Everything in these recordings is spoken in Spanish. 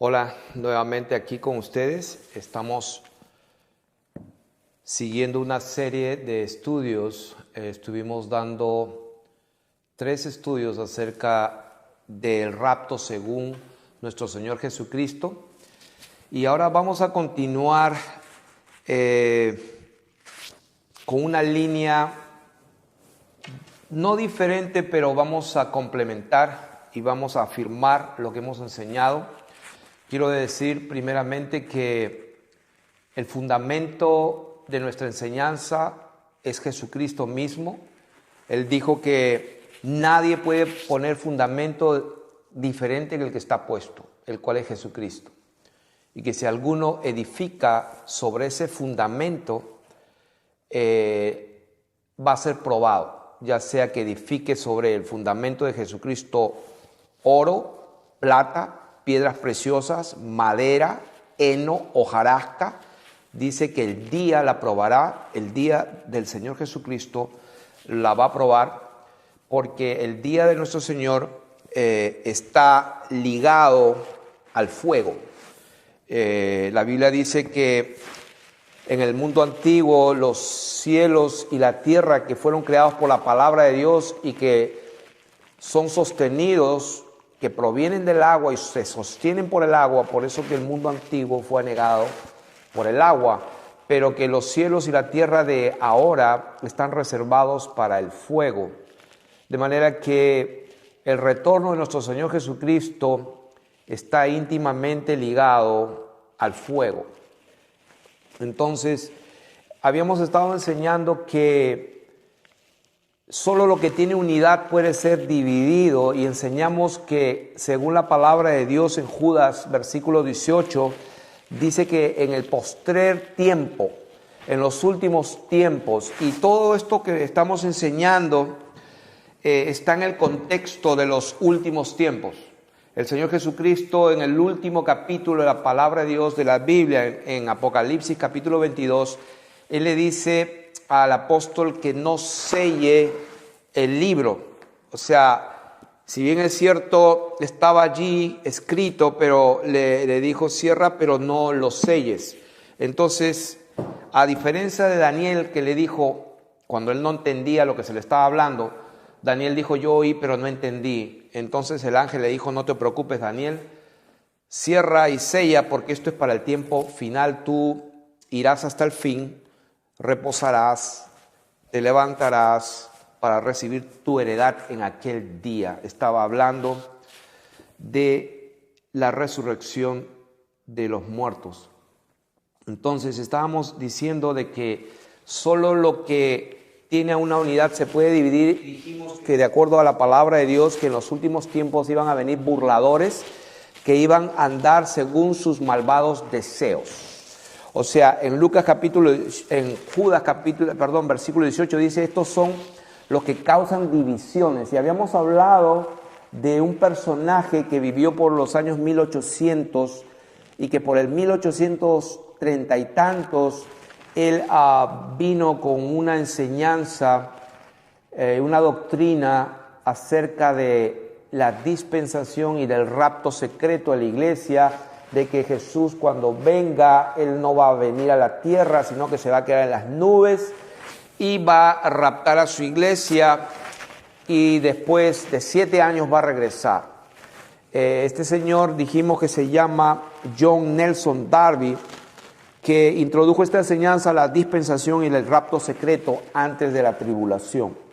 Hola, nuevamente aquí con ustedes. Estamos siguiendo una serie de estudios. Estuvimos dando 3 estudios acerca del rapto según nuestro Señor Jesucristo. Y ahora vamos a continuar con una línea no diferente, pero vamos a complementar y vamos a afirmar lo que hemos enseñado. Quiero decir primeramente que el fundamento de nuestra enseñanza es Jesucristo mismo. Él dijo que nadie puede poner fundamento diferente que el que está puesto, el cual es Jesucristo. Y que si alguno edifica sobre ese fundamento, va a ser probado, ya sea que edifique sobre el fundamento de Jesucristo oro, plata, piedras preciosas, madera, heno, hojarasca. Dice que el día la probará, el día del Señor Jesucristo la va a probar, porque el día de nuestro Señor está ligado al fuego. La Biblia dice que en el mundo antiguo los cielos y la tierra que fueron creados por la palabra de Dios y que son sostenidos, que provienen del agua y se sostienen por el agua, por eso que el mundo antiguo fue anegado por el agua, pero que los cielos y la tierra de ahora están reservados para el fuego. De manera que el retorno de nuestro Señor Jesucristo está íntimamente ligado al fuego. Entonces, habíamos estado enseñando que solo lo que tiene unidad puede ser dividido, y enseñamos que según la palabra de Dios en Judas, versículo 18, dice que en el postrer tiempo, en los últimos tiempos, y todo esto que estamos enseñando está en el contexto de los últimos tiempos. El Señor Jesucristo en el último capítulo de la palabra de Dios de la Biblia, en Apocalipsis capítulo 22, Él le dice al apóstol que no selle el libro. O sea, si bien es cierto, estaba allí escrito, pero le dijo cierra, pero no lo selles. Entonces, a diferencia de Daniel, que le dijo, cuando él no entendía lo que se le estaba hablando, Daniel dijo, yo oí, pero no entendí. Entonces el ángel le dijo, no te preocupes, Daniel, cierra y sella, porque esto es para el tiempo final. Tú irás hasta el fin, reposarás, te levantarás para recibir tu heredad en aquel día. Estaba hablando de la resurrección de los muertos. Entonces estábamos diciendo de que solo lo que tiene una unidad se puede dividir. Dijimos que de acuerdo a la palabra de Dios, que en los últimos tiempos iban a venir burladores que iban a andar según sus malvados deseos. O sea, en Judas versículo 18 dice, estos son los que causan divisiones. Y habíamos hablado de un personaje que vivió por los años 1800 y que por el 1830 y tantos él vino con una enseñanza, una doctrina acerca de la dispensación y del rapto secreto de la iglesia, de que Jesús cuando venga, Él no va a venir a la tierra, sino que se va a quedar en las nubes y va a raptar a su iglesia y después de 7 años va a regresar. Este señor dijimos que se llama John Nelson Darby, que introdujo esta enseñanza, la dispensación y el rapto secreto antes de la tribulación.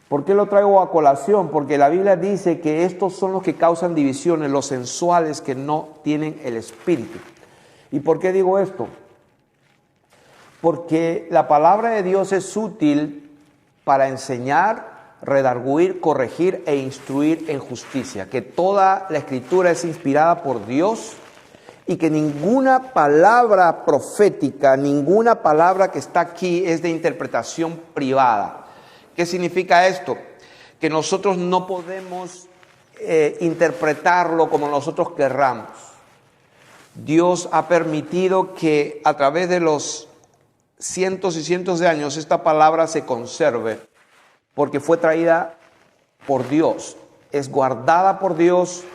¿Por qué lo traigo a colación? Porque la Biblia dice que estos son los que causan divisiones, los sensuales que no tienen el Espíritu. ¿Y por qué digo esto? Porque la palabra de Dios es útil para enseñar, redarguir, corregir e instruir en justicia. Que toda la Escritura es inspirada por Dios y que ninguna palabra profética, ninguna palabra que está aquí es de interpretación privada. ¿Qué significa esto? Que nosotros no podemos interpretarlo como nosotros querramos. Dios ha permitido que a través de los cientos y cientos de años esta palabra se conserve, porque fue traída por Dios, es guardada por Dios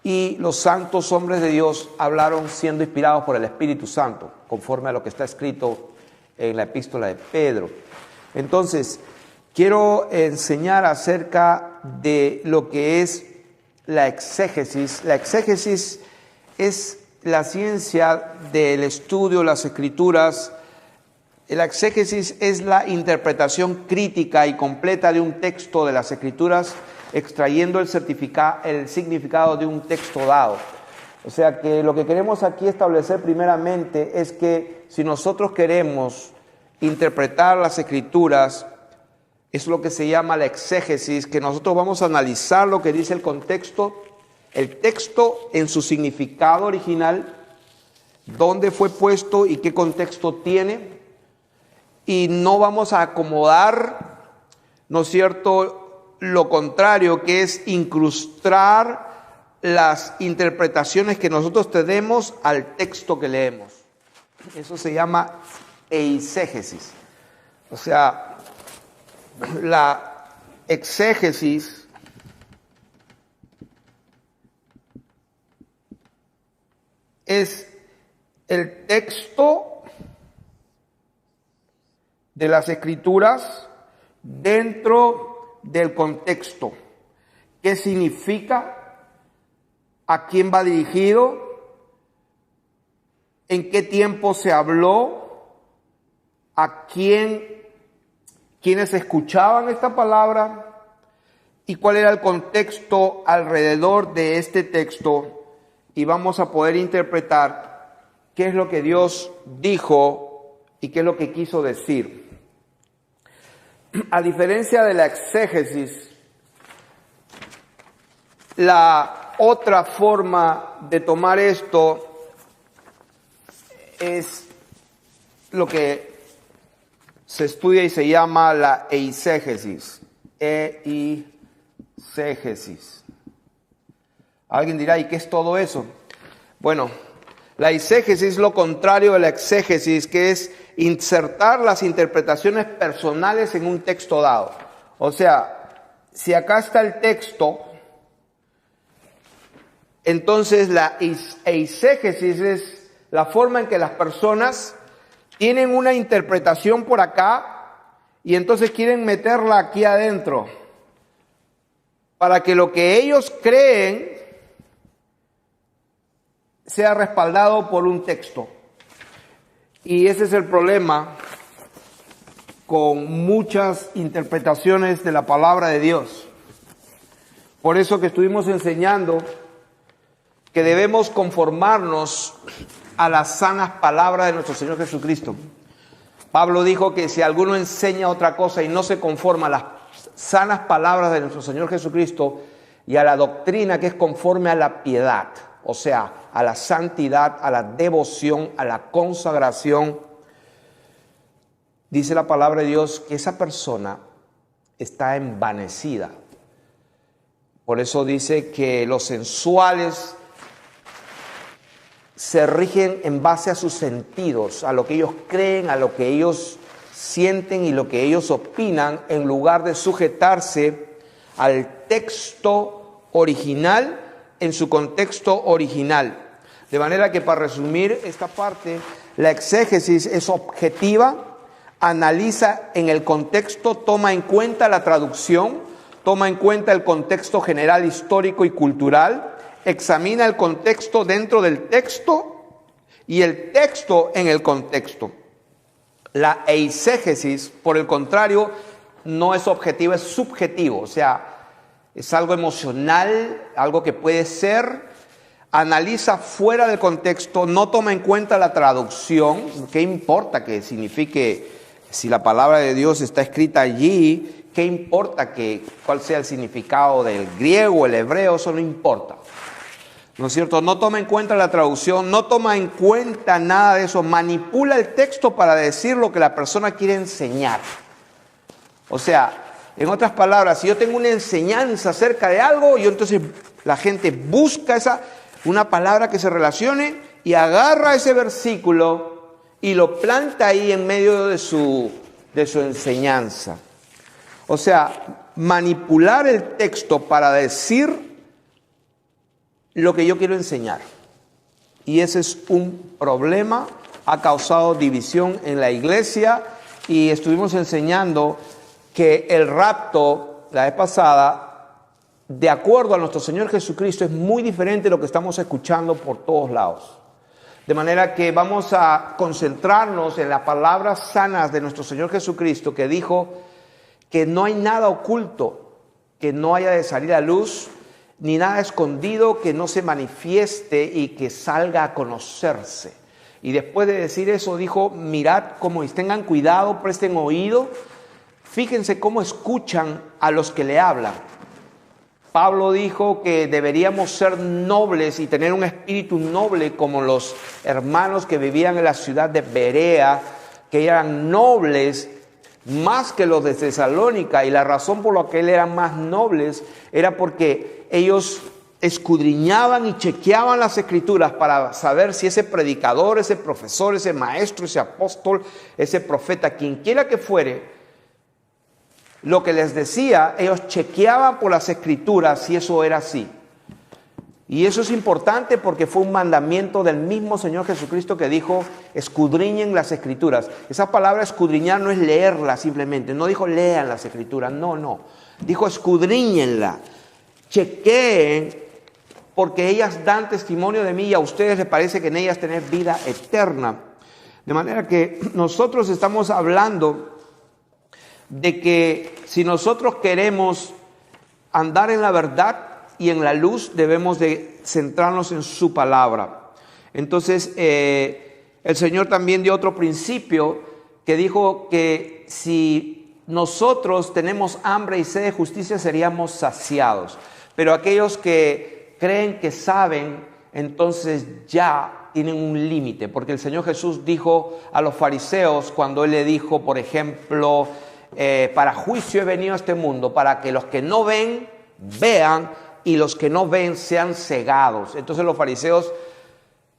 y los santos hombres de Dios hablaron siendo inspirados por el Espíritu Santo, conforme a lo que está escrito en la epístola de Pedro. Entonces, quiero enseñar acerca de lo que es la exégesis. La exégesis es la ciencia del estudio de las Escrituras. La exégesis es la interpretación crítica y completa de un texto de las Escrituras, extrayendo el significado de un texto dado. O sea que lo que queremos aquí establecer primeramente es que si nosotros queremos interpretar las Escrituras, es lo que se llama la exégesis, que nosotros vamos a analizar lo que dice el texto en su significado original, dónde fue puesto y qué contexto tiene, y no vamos a acomodar, ¿no es cierto?, lo contrario, que es incrustar las interpretaciones que nosotros tenemos al texto que leemos. Eso se llama eisegesis. O sea, la exégesis es el texto de las Escrituras dentro del contexto. ¿Qué significa? ¿A quién va dirigido? ¿En qué tiempo se habló? ¿A quiénes escuchaban esta palabra? ¿Y cuál era el contexto alrededor de este texto? Y vamos a poder interpretar qué es lo que Dios dijo y qué es lo que quiso decir. A diferencia de la exégesis, la otra forma de tomar esto es lo que se estudia y se llama la eisegesis. Eisegesis. Alguien dirá, ¿y qué es todo eso? Bueno, la eisegesis es lo contrario de la exégesis, que es insertar las interpretaciones personales en un texto dado. O sea, si acá está el texto, entonces la eisegesis es la forma en que las personas tienen una interpretación por acá y entonces quieren meterla aquí adentro para que lo que ellos creen sea respaldado por un texto. Y ese es el problema con muchas interpretaciones de la palabra de Dios. Por eso que estuvimos enseñando que debemos conformarnos a las sanas palabras de nuestro Señor Jesucristo. Pablo dijo que si alguno enseña otra cosa y no se conforma a las sanas palabras de nuestro Señor Jesucristo y a la doctrina que es conforme a la piedad, o sea, a la santidad, a la devoción, a la consagración, dice la palabra de Dios que esa persona está envanecida. Por eso dice que los sensuales se rigen en base a sus sentidos, a lo que ellos creen, a lo que ellos sienten y lo que ellos opinan, en lugar de sujetarse al texto original en su contexto original. De manera que, para resumir esta parte, la exégesis es objetiva, analiza en el contexto, toma en cuenta la traducción, toma en cuenta el contexto general, histórico y cultural, examina el contexto dentro del texto y el texto en el contexto. La eisegesis, por el contrario, no es objetiva, es subjetivo, o sea, es algo emocional, algo que puede ser, analiza fuera del contexto, no toma en cuenta la traducción. ¿Qué importa que signifique, si la palabra de Dios está escrita allí, qué importa cuál sea el significado del griego, el hebreo? Eso no importa, ¿no es cierto? No toma en cuenta la traducción, no toma en cuenta nada de eso, manipula el texto para decir lo que la persona quiere enseñar. O sea, en otras palabras, si yo tengo una enseñanza acerca de algo, yo entonces la gente busca una palabra que se relacione y agarra ese versículo y lo planta ahí en medio de su enseñanza. O sea, manipular el texto para decir lo que yo quiero enseñar. Y ese es un problema, ha causado división en la iglesia y estuvimos enseñando que el rapto, la vez pasada, de acuerdo a nuestro Señor Jesucristo, es muy diferente de lo que estamos escuchando por todos lados. De manera que vamos a concentrarnos en las palabras sanas de nuestro Señor Jesucristo, que dijo que no hay nada oculto que no haya de salir a luz, ni nada escondido que no se manifieste y que salga a conocerse. Y después de decir eso dijo, mirad cómo tengan cuidado, presten oído, fíjense cómo escuchan a los que le hablan. Pablo dijo que deberíamos ser nobles y tener un espíritu noble como los hermanos que vivían en la ciudad de Berea, que eran nobles más que los de Tesalónica, y la razón por la que eran más nobles era porque ellos escudriñaban y chequeaban las escrituras para saber si ese predicador, ese profesor, ese maestro, ese apóstol, ese profeta, quien quiera que fuere, lo que les decía, ellos chequeaban por las escrituras si eso era así. Y eso es importante porque fue un mandamiento del mismo Señor Jesucristo que dijo, escudriñen las escrituras. Esa palabra escudriñar no es leerla simplemente, no dijo lean las escrituras, no. Dijo escudriñenla, chequeen, porque ellas dan testimonio de mí y a ustedes les parece que en ellas tener vida eterna. De manera que nosotros estamos hablando de que si nosotros queremos andar en la verdad y en la luz, debemos de centrarnos en su palabra. Entonces, el Señor también dio otro principio que dijo que si nosotros tenemos hambre y sed de justicia, seríamos saciados. Pero aquellos que creen que saben, entonces ya tienen un límite. Porque el Señor Jesús dijo a los fariseos, cuando Él le dijo, por ejemplo, para juicio he venido a este mundo, para que los que no ven, vean, y los que no ven sean cegados. Entonces los fariseos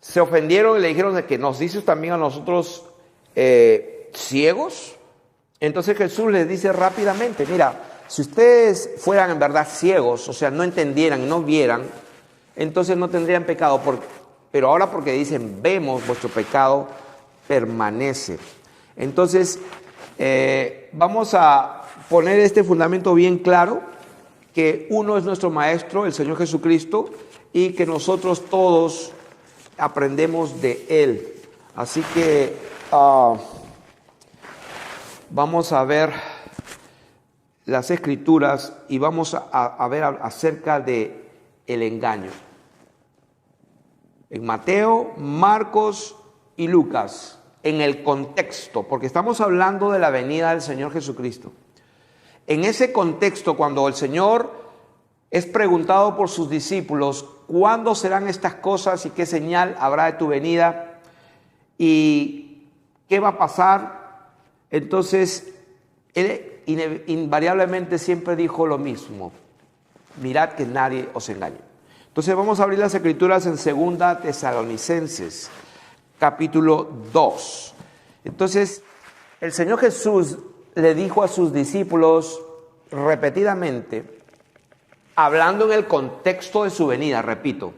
se ofendieron y le dijeron de que nos dices también a nosotros ciegos. Entonces Jesús les dice rápidamente, mira, si ustedes fueran en verdad ciegos, o sea, no entendieran, no vieran, entonces no tendrían pecado. Pero ahora porque dicen, vemos, vuestro pecado permanece. Entonces, vamos a poner este fundamento bien claro, que uno es nuestro Maestro, el Señor Jesucristo, y que nosotros todos aprendemos de Él. Así que vamos a ver las Escrituras y vamos a ver acerca de el engaño. En Mateo, Marcos y Lucas, en el contexto, porque estamos hablando de la venida del Señor Jesucristo. En ese contexto, cuando el Señor es preguntado por sus discípulos, ¿cuándo serán estas cosas y qué señal habrá de tu venida? ¿Y qué va a pasar? Entonces, Él invariablemente siempre dijo lo mismo: mirad que nadie os engañe. Entonces vamos a abrir las Escrituras en 2 Tesalonicenses, capítulo 2. Entonces, el Señor Jesús le dijo a sus discípulos repetidamente, hablando en el contexto de su venida, repito,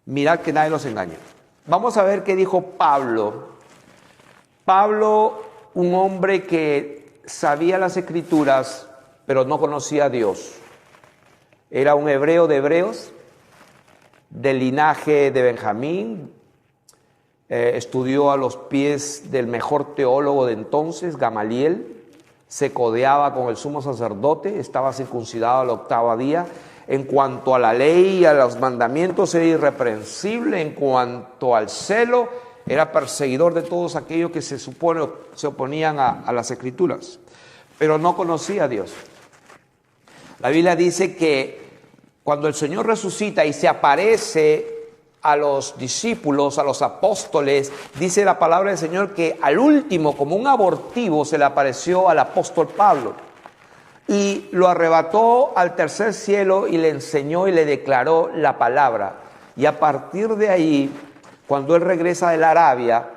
mirad que nadie los engañe. Vamos a ver qué dijo Pablo. Pablo, un hombre que sabía las Escrituras, pero no conocía a Dios. Era un hebreo de hebreos, del linaje de Benjamín. Estudió a los pies del mejor teólogo de entonces, Gamaliel. Se codeaba con el sumo sacerdote, estaba circuncidado al 8º día. En cuanto a la ley y a los mandamientos era irreprensible. En cuanto al celo, era perseguidor de todos aquellos que se supone se oponían a las Escrituras. Pero no conocía a Dios. La Biblia dice que cuando el Señor resucita y se aparece a los discípulos, a los apóstoles, dice la palabra del Señor que al último, como un abortivo, se le apareció al apóstol Pablo y lo arrebató al tercer cielo y le enseñó y le declaró la palabra. Y a partir de ahí, cuando él regresa de la Arabia,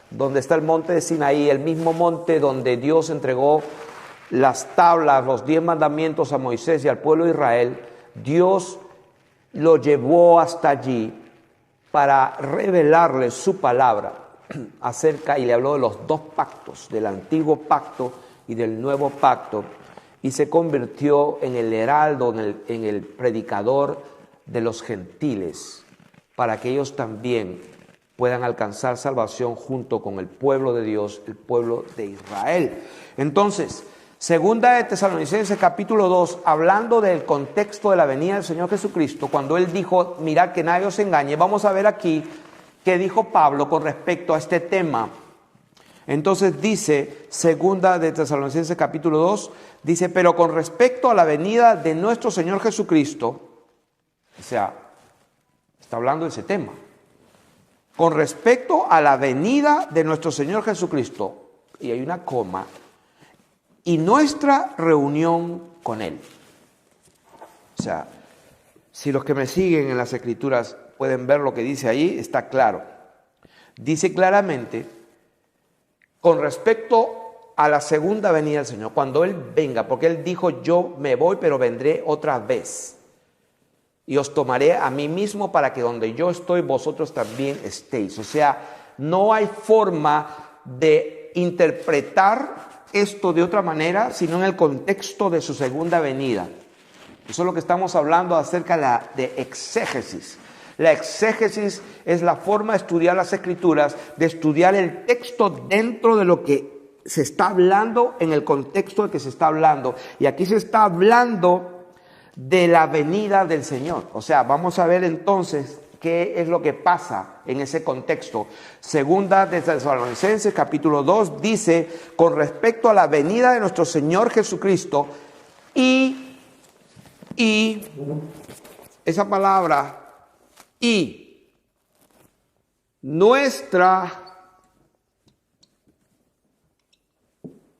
donde está el monte de Sinaí, el mismo monte donde Dios entregó las tablas, los 10 mandamientos a Moisés y al pueblo de Israel, Dios lo llevó hasta allí para revelarle su palabra acerca, y le habló de los dos pactos, del antiguo pacto y del nuevo pacto, y se convirtió en el heraldo, en el predicador de los gentiles, para que ellos también puedan alcanzar salvación junto con el pueblo de Dios, el pueblo de Israel. Entonces, segunda de Tesalonicenses capítulo 2, hablando del contexto de la venida del Señor Jesucristo, cuando Él dijo, mirad que nadie os engañe, vamos a ver aquí qué dijo Pablo con respecto a este tema. Entonces dice, segunda de Tesalonicenses capítulo 2, dice, pero con respecto a la venida de nuestro Señor Jesucristo, o sea, está hablando de ese tema. Con respecto a la venida de nuestro Señor Jesucristo, y hay una coma, y nuestra reunión con Él. O sea, si los que me siguen en las Escrituras pueden ver lo que dice ahí, está claro. Dice claramente, con respecto a la segunda venida del Señor, cuando Él venga, porque Él dijo, yo me voy, pero vendré otra vez. Y os tomaré a mí mismo para que donde yo estoy, vosotros también estéis. O sea, no hay forma de interpretar esto de otra manera, sino en el contexto de su segunda venida. Eso es lo que estamos hablando acerca de exégesis. La exégesis es la forma de estudiar las Escrituras, de estudiar el texto dentro de lo que se está hablando, en el contexto de que se está hablando. Y aquí se está hablando de la venida del Señor. O sea, vamos a ver entonces qué es lo que pasa en ese contexto. Segunda de Tesalonicenses capítulo 2 dice, con respecto a la venida de nuestro Señor Jesucristo y esa palabra y nuestra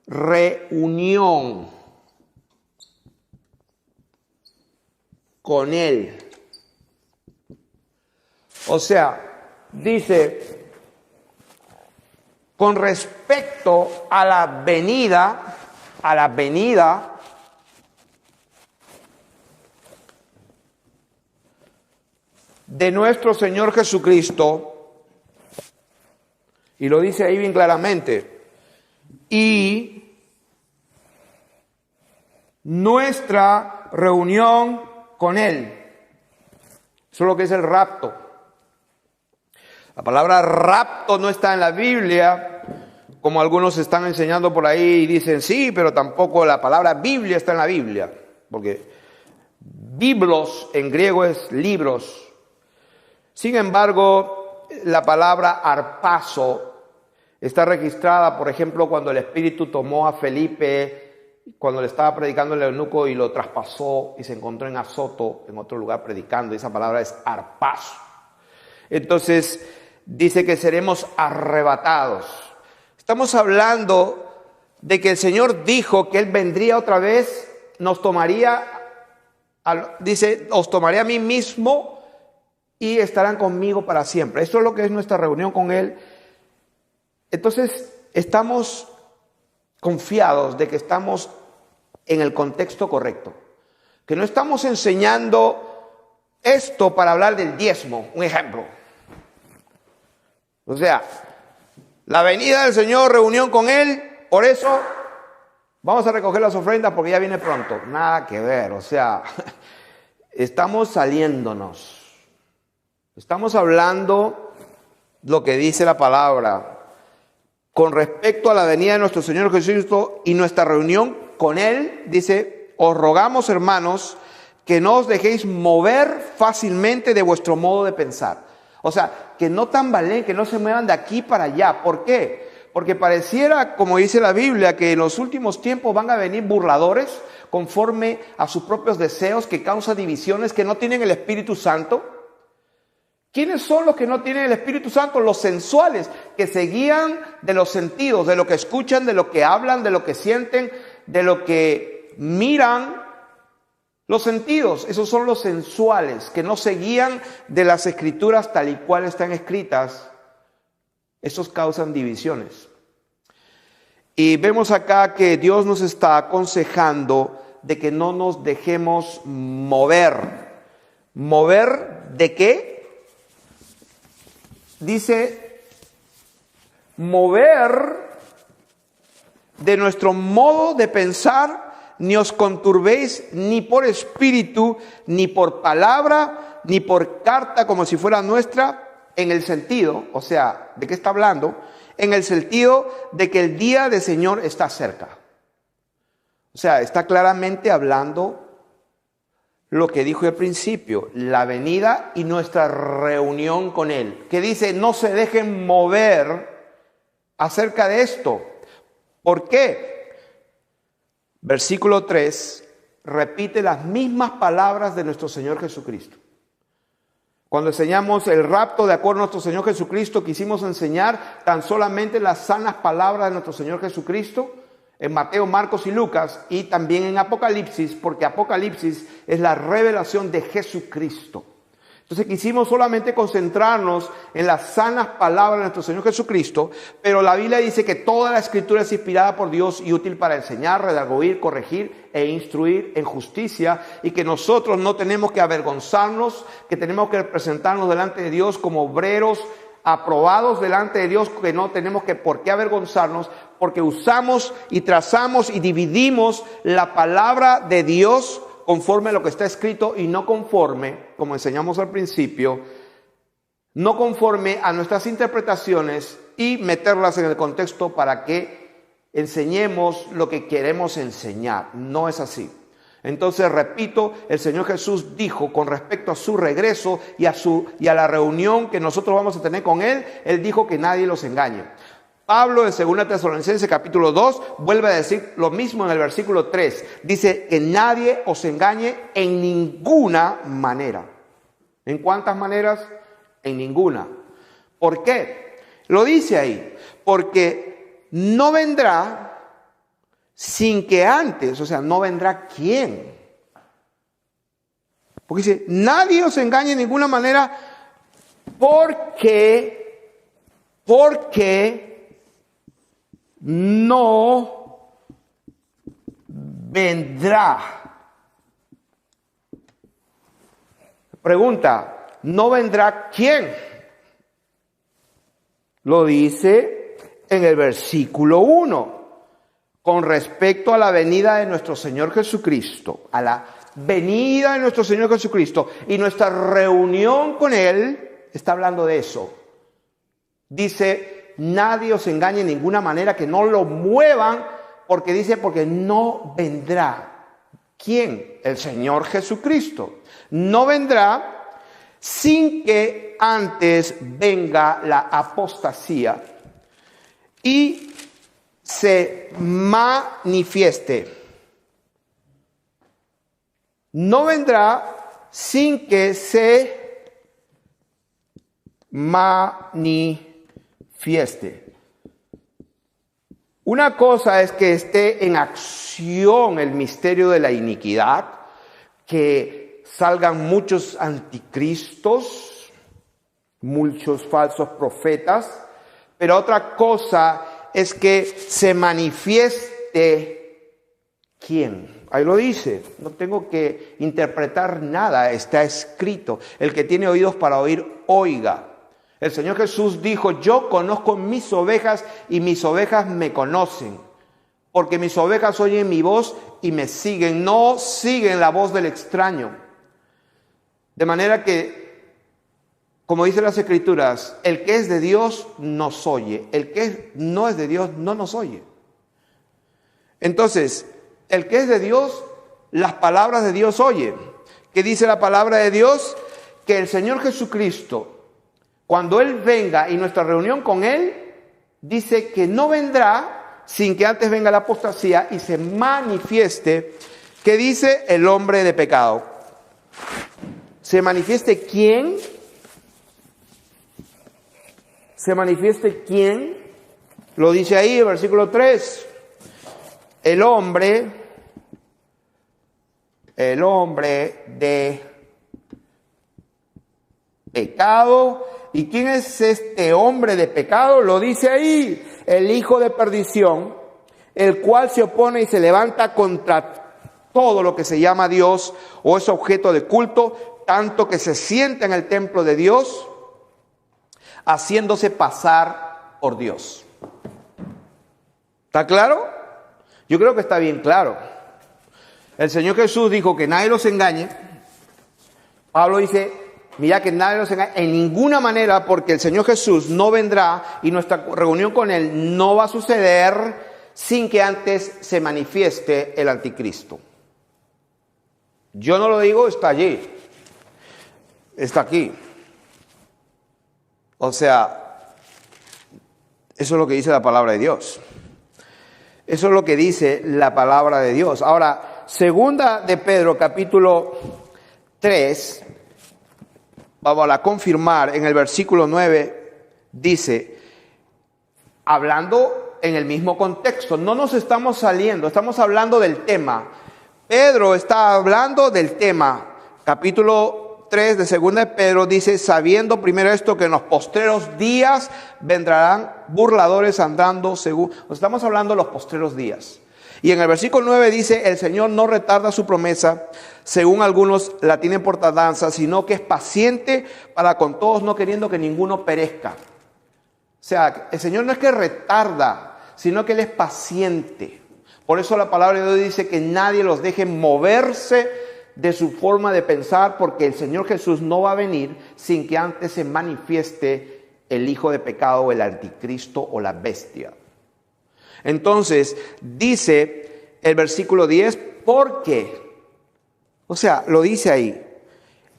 reunión con Él. O sea, dice, con respecto a la venida de nuestro Señor Jesucristo, y lo dice ahí bien claramente, y nuestra reunión con Él. Eso es lo que es el rapto. La palabra rapto no está en la Biblia, como algunos están enseñando por ahí y dicen sí, pero tampoco la palabra Biblia está en la Biblia, porque biblos en griego es libros. Sin embargo, la palabra arpazo está registrada, por ejemplo, cuando el Espíritu tomó a Felipe, cuando le estaba predicando el eunuco y lo traspasó y se encontró en Azoto, en otro lugar predicando. Esa palabra es arpazo. Entonces, dice que seremos arrebatados. Estamos hablando de que el Señor dijo que Él vendría otra vez, nos tomaría, dice, os tomaré a mí mismo y estarán conmigo para siempre. Eso es lo que es nuestra reunión con Él. Entonces, estamos confiados de que estamos en el contexto correcto, que no estamos enseñando esto para hablar del diezmo, un ejemplo. O sea, la venida del Señor, reunión con Él, por eso vamos a recoger las ofrendas porque ya viene pronto. Nada que ver, o sea, estamos saliéndonos. Estamos hablando lo que dice la palabra con respecto a la venida de nuestro Señor Jesucristo y nuestra reunión con Él. Dice, os rogamos, hermanos, que no os dejéis mover fácilmente de vuestro modo de pensar. O sea, que no tambaleen, que no se muevan de aquí para allá. ¿Por qué? Porque pareciera, como dice la Biblia, que en los últimos tiempos van a venir burladores conforme a sus propios deseos, que causan divisiones, que no tienen el Espíritu Santo. ¿Quiénes son los que no tienen el Espíritu Santo? Los sensuales, que se guían de los sentidos, de lo que escuchan, de lo que hablan, de lo que sienten, de lo que miran. Los sentidos, esos son los sensuales, que no se guían de las Escrituras tal y cual están escritas. Esos causan divisiones. Y vemos acá que Dios nos está aconsejando de que no nos dejemos mover ¿Mover de qué? Dice, mover de nuestro modo de pensar, ni os conturbéis ni por espíritu, ni por palabra, ni por carta como si fuera nuestra, en el sentido, o sea, ¿de qué está hablando? En el sentido de que el día del Señor está cerca. O sea, está claramente hablando lo que dijo al principio, la venida y nuestra reunión con Él. Que dice, no se dejen mover acerca de esto. ¿Por qué? Versículo 3 repite las mismas palabras de nuestro Señor Jesucristo. Cuando enseñamos el rapto de acuerdo a nuestro Señor Jesucristo, quisimos enseñar tan solamente las sanas palabras de nuestro Señor Jesucristo en Mateo, Marcos y Lucas, y también en Apocalipsis, porque Apocalipsis es la revelación de Jesucristo. Entonces quisimos solamente concentrarnos en las sanas palabras de nuestro Señor Jesucristo, pero la Biblia dice que toda la Escritura es inspirada por Dios y útil para enseñar, redarguir, corregir e instruir en justicia, y que nosotros no tenemos que avergonzarnos, que tenemos que presentarnos delante de Dios como obreros aprobados delante de Dios, que no tenemos que por qué avergonzarnos, porque usamos y trazamos y dividimos la palabra de Dios conforme a lo que está escrito y no conforme, como enseñamos al principio, no conforme a nuestras interpretaciones y meterlas en el contexto para que enseñemos lo que queremos enseñar. No es así. Entonces, repito, el Señor Jesús dijo con respecto a su regreso y a la reunión que nosotros vamos a tener con Él, Él dijo que nadie los engañe. Pablo en 2 Tesalonicenses capítulo 2 vuelve a decir lo mismo en el versículo 3. Dice que nadie os engañe en ninguna manera. ¿En cuántas maneras? En ninguna. ¿Por qué? Lo dice ahí. Porque no vendrá sin que antes, o sea, no vendrá ¿quién? Porque dice, nadie os engañe en ninguna manera porque no vendrá. Pregunta, ¿no vendrá quién? Lo dice en el versículo 1, con respecto a la venida de nuestro Señor Jesucristo, a la venida de nuestro Señor Jesucristo y nuestra reunión con Él, está hablando de eso. Dice, nadie os engañe en ninguna manera, que no lo muevan, porque dice, porque no vendrá. ¿Quién? El Señor Jesucristo. No vendrá sin que antes venga la apostasía y se manifieste. No vendrá sin que se manifieste. Una cosa es que esté en acción el misterio de la iniquidad, que salgan muchos anticristos, muchos falsos profetas, pero otra cosa es que se manifieste ¿quién? Ahí lo dice, no tengo que interpretar nada, está escrito. El que tiene oídos para oír, oiga. El Señor Jesús dijo, yo conozco mis ovejas y mis ovejas me conocen, porque mis ovejas oyen mi voz y me siguen, no siguen la voz del extraño. De manera que, como dicen las Escrituras, el que es de Dios nos oye, el que no es de Dios no nos oye. Entonces, el que es de Dios, las palabras de Dios oye. ¿Qué dice la palabra de Dios? Que el Señor Jesucristo, cuando Él venga y nuestra reunión con Él, dice que no vendrá sin que antes venga la apostasía y se manifieste, ¿qué dice? El hombre de pecado. ¿Se manifieste quién? ¿Se manifieste quién? Lo dice ahí el versículo 3. El hombre de pecado. ¿Y quién es este hombre de pecado? Lo dice ahí, el hijo de perdición, el cual se opone y se levanta contra todo lo que se llama Dios o es objeto de culto, tanto que se sienta en el templo de Dios, haciéndose pasar por Dios. ¿Está claro? Yo creo que está bien claro. El Señor Jesús dijo que nadie los engañe. Pablo dice, mira que nadie los engañe en ninguna manera, porque el Señor Jesús no vendrá y nuestra reunión con Él no va a suceder sin que antes se manifieste el anticristo. Yo no lo digo, está allí. Está aquí. O sea, eso es lo que dice la palabra de Dios. Eso es lo que dice la palabra de Dios. Ahora, segunda de Pedro, capítulo 3, vamos a confirmar en el versículo 9, dice, hablando en el mismo contexto, no nos estamos saliendo, estamos hablando del tema. Pedro está hablando del tema. Capítulo 3 de segunda de Pedro dice, sabiendo primero esto, que en los postreros días vendrán burladores andando según... Estamos hablando de los postreros días. Y en el versículo 9 dice, el Señor no retarda su promesa, según algunos la tienen por tardanza, sino que es paciente para con todos, no queriendo que ninguno perezca. O sea, el Señor no es que retarda, sino que Él es paciente. Por eso la palabra de Dios dice que nadie los deje moverse de su forma de pensar, porque el Señor Jesús no va a venir sin que antes se manifieste el hijo de pecado, el anticristo o la bestia. Entonces, dice el versículo 10, ¿por qué? O sea, lo dice ahí.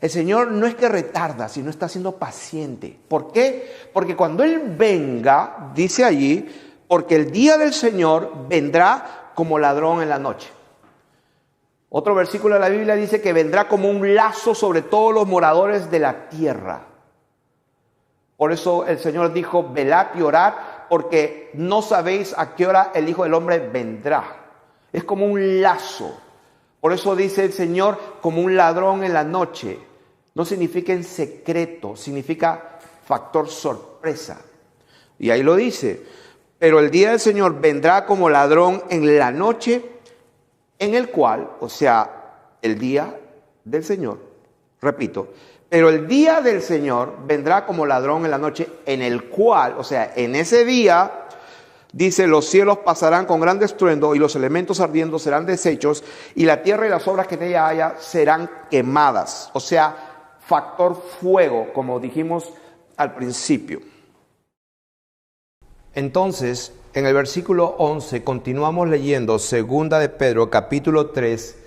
El Señor no es que retarda, sino está siendo paciente. ¿Por qué? Porque cuando Él venga, dice allí, porque el día del Señor vendrá como ladrón en la noche. Otro versículo de la Biblia dice que vendrá como un lazo sobre todos los moradores de la tierra. Por eso el Señor dijo, velad y orad, porque no sabéis a qué hora el Hijo del Hombre vendrá. Es como un lazo. Por eso dice el Señor, como un ladrón en la noche. No significa en secreto, significa factor sorpresa. Y ahí lo dice, pero el día del Señor vendrá como ladrón en la noche, en el cual, o sea, el día del Señor, repito, pero el día del Señor vendrá como ladrón en la noche, en el cual, o sea, en ese día, dice, los cielos pasarán con gran estruendo y los elementos ardiendo serán deshechos y la tierra y las obras que en ella haya serán quemadas. O sea, factor fuego, como dijimos al principio. Entonces, en el versículo 11 continuamos leyendo segunda de Pedro, capítulo 3.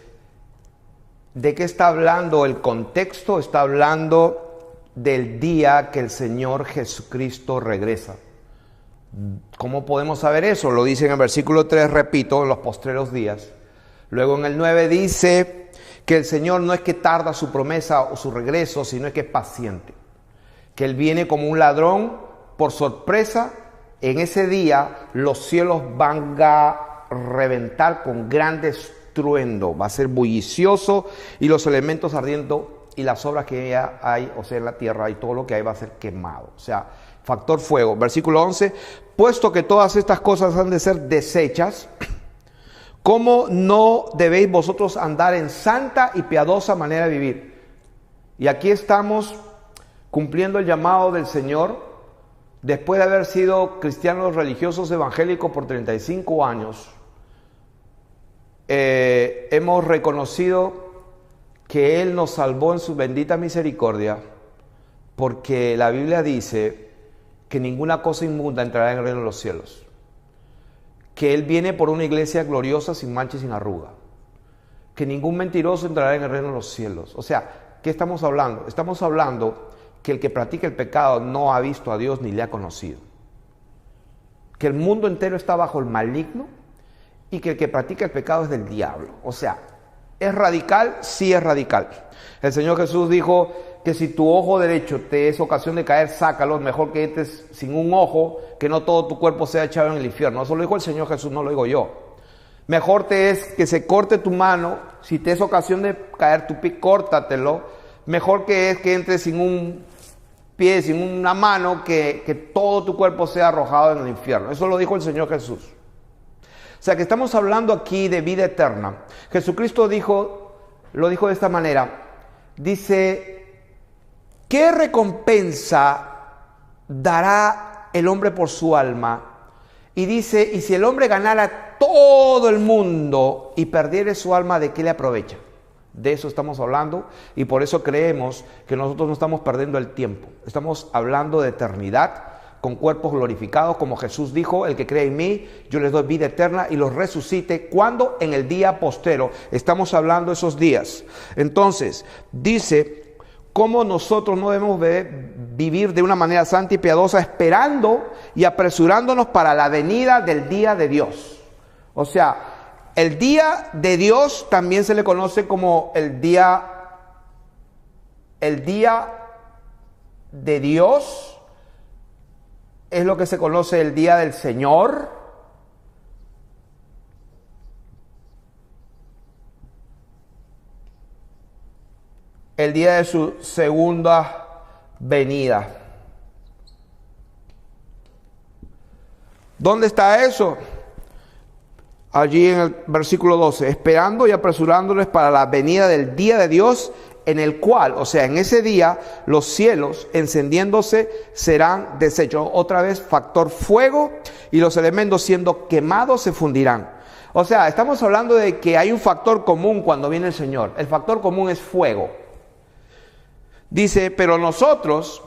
¿De qué está hablando el contexto? Está hablando del día que el Señor Jesucristo regresa. ¿Cómo podemos saber eso? Lo dice en el versículo 3, repito, en los postreros días. Luego en el 9 dice que el Señor no es que tarda su promesa o su regreso, sino es que es paciente. Que Él viene como un ladrón por sorpresa. En ese día los cielos van a reventar con gran estruendo, va a ser bullicioso y los elementos ardiendo y las obras que ya hay, o sea, en la tierra y todo lo que hay va a ser quemado. O sea, factor fuego. Versículo 11, puesto que todas estas cosas han de ser deshechas, ¿cómo no debéis vosotros andar en santa y piadosa manera de vivir? Y aquí estamos cumpliendo el llamado del Señor. Después de haber sido cristianos religiosos evangélicos por 35 años, hemos reconocido que Él nos salvó en su bendita misericordia, porque la Biblia dice que ninguna cosa inmunda entrará en el reino de los cielos, que Él viene por una iglesia gloriosa, sin mancha y sin arruga, que ningún mentiroso entrará en el reino de los cielos. O sea, ¿qué estamos hablando? Estamos hablando que el que practica el pecado no ha visto a Dios ni le ha conocido. Que el mundo entero está bajo el maligno y que el que practica el pecado es del diablo. O sea, ¿es radical? Sí es radical. El Señor Jesús dijo que si tu ojo derecho te es ocasión de caer, sácalo. Mejor que entres sin un ojo, que no todo tu cuerpo sea echado en el infierno. Eso lo dijo el Señor Jesús, no lo digo yo. Mejor te es que se corte tu mano. Si te es ocasión de caer tu pie, córtatelo. Mejor que es que entres sin un pie, sin una mano, que todo tu cuerpo sea arrojado en el infierno. Eso lo dijo el Señor Jesús. O sea que estamos hablando aquí de vida eterna. Jesucristo lo dijo de esta manera: dice, ¿qué recompensa dará el hombre por su alma? Y dice, y si el hombre ganara todo el mundo y perdiere su alma, ¿de qué le aprovecha? De eso estamos hablando, y por eso creemos que nosotros no estamos perdiendo el tiempo. Estamos hablando de eternidad con cuerpos glorificados, como Jesús dijo, el que cree en mí, yo les doy vida eterna y los resucite. ¿Cuándo? En el día postero. Estamos hablando de esos días. Entonces, dice, cómo nosotros no debemos vivir de una manera santa y piadosa, esperando y apresurándonos para la venida del día de Dios. O sea, el día de Dios también se le conoce como el día de Dios, es lo que se conoce el día del Señor. El día de su segunda venida. ¿Dónde está eso? Allí en el versículo 12, esperando y apresurándoles para la venida del día de Dios, en el cual, o sea, en ese día, los cielos encendiéndose serán deshechos. Otra vez, factor fuego, y los elementos siendo quemados se fundirán. O sea, estamos hablando de que hay un factor común cuando viene el Señor. El factor común es fuego. Dice, pero nosotros